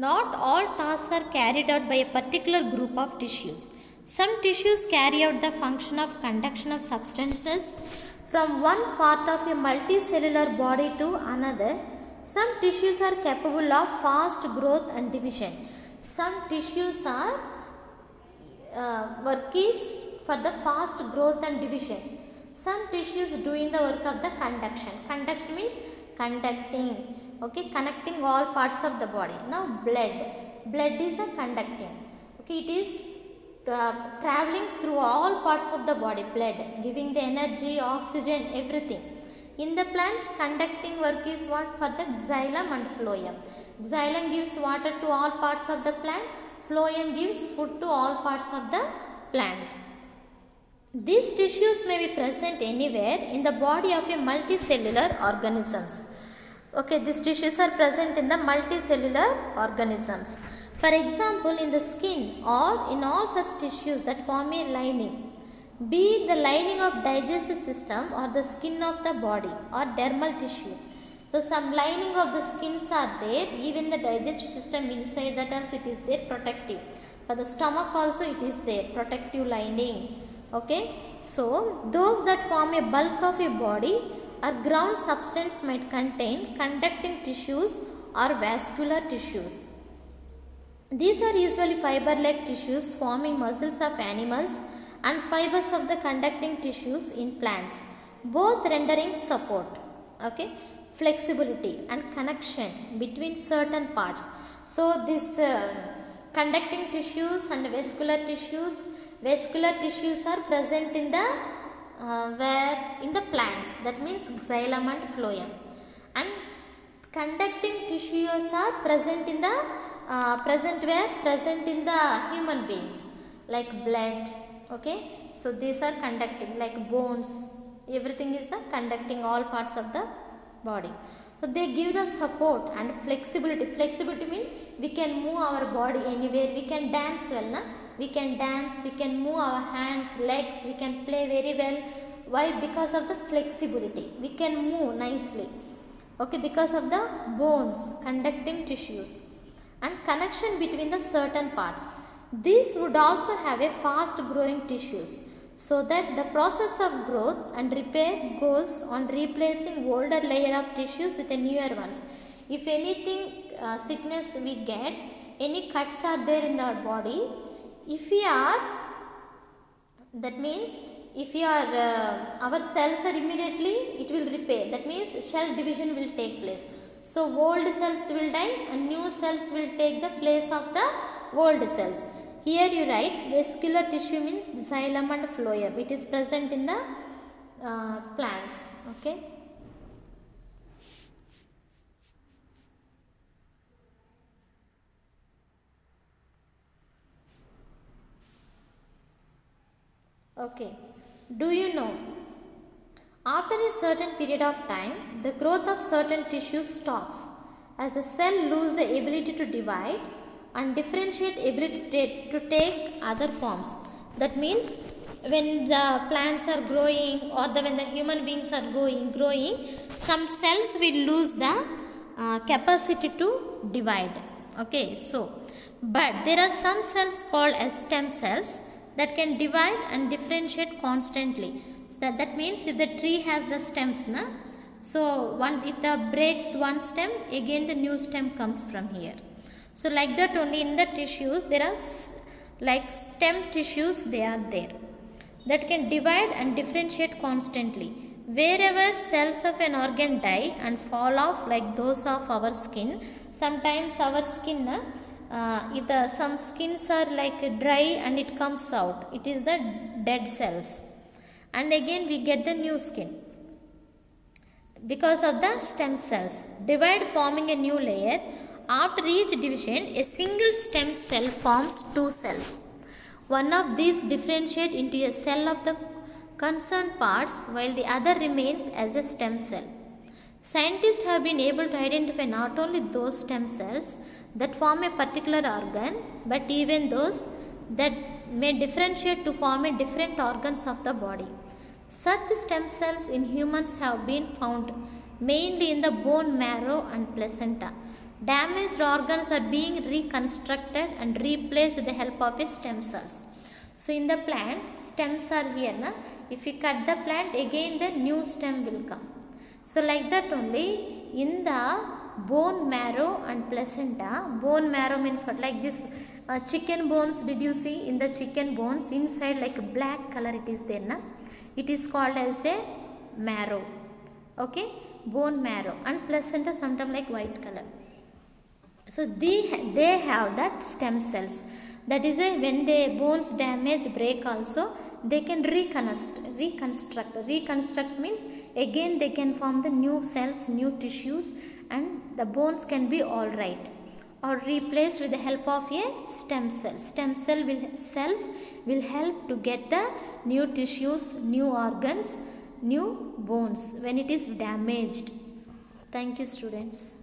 Not all tasks are carried out by a particular group of tissues. Some tissues carry out the function of conduction of substances from one part of a multicellular body to another. Some tissues are capable of fast growth and division. Some tissues are work is for the fast growth and division. Some tissues doing the work of the conduction. Conduction means conducting, okay, connecting all parts of the body. Now blood is the conducting, okay, it is traveling through all parts of the body, blood giving the energy, oxygen, everything. In the plants, conducting work is what? For the xylem and phloem. Xylem gives water to all parts of the plant, phloem gives food to all parts of the plant. These tissues may be present anywhere in the body of a multicellular organisms. Okay, these tissues are present in the multicellular organisms. For example, in the skin or in all such tissues that form a lining, be it the lining of digestive system or the skin of the body or dermal tissue. So some lining of the skins are there, even the digestive system inside that also it is there, protective. For the stomach also it is there, protective lining. Okay, so those that form a bulk of a body or ground substance might contain conducting tissues or vascular tissues. These are usually fiber-like tissues forming muscles of animals and fibers of the conducting tissues in plants, both rendering support, okay, flexibility and connection between certain parts. So this conducting tissues and vascular tissues are present in the in the plants, that means xylem and phloem, and conducting tissues are present in the present in the human beings, like blood, okay. So these are conducting, like bones, everything is the conducting all parts of the body. So they give the support and flexibility. Flexibility means we can move our body anywhere, we can dance well, na? We can dance, we can move our hands, legs, we can play very well. Why? Because of the flexibility, we can move nicely, okay, because of the bones, conducting tissues, and connection between the certain parts. These would also have a fast growing tissues, so that the process of growth and repair goes on replacing older layer of tissues with a newer ones. If anything sickness we get, any cuts are there in our body, if we are, that means if we are our cells are immediately it will repair, that means cell division will take place. So old cells will die and new cells will take the place of the old cells. Here you write vascular tissue means xylem and phloem. It is present in the plants. Okay. Okay. Do you know? After a certain period of time, the growth of certain tissues stops as the cell loses the ability to divide and differentiate, ability to take other forms. That means when the plants are growing or when the human beings are growing, some cells will lose the capacity to divide. Okay, so but there are some cells called as stem cells that can divide and differentiate constantly. So that means if the tree has the stems, na, so if they break one stem, again the new stem comes from here. So like that only in the tissues there are like stem tissues, they are there that can divide and differentiate constantly. Wherever cells of an organ die and fall off, like those of our skin, sometimes our skin, if some skins are like dry and it comes out, it is the dead cells, and again we get the new skin because of the stem cells divide, forming a new layer. After each division, a single stem cell forms two cells. One of these differentiate into a cell of the concerned parts, while the other remains as a stem cell. Scientists have been able to identify not only those stem cells that form a particular organ, but even those that may differentiate to form a different organs of the body. Such stem cells in humans have been found mainly in the bone marrow and placenta. Damaged organs are being reconstructed and replaced with the help of a stem cells. So in the plant, stems are here. Na? If you cut the plant, again the new stem will come. So like that only in the bone marrow and placenta. Bone marrow means what? Like this chicken bones. Did you see in the chicken bones inside like a black color it is there, na? It is called as a marrow. Okay, bone marrow, and placenta sometimes like white color. So they have that stem cells. That is when the bones damage, break also, they can reconstruct. Reconstruct means again they can form the new cells, new tissues, and the bones can be all right, or replaced with the help of a stem cell. Stem cells will help to get the new tissues, new organs, new bones when it is damaged. Thank you, students.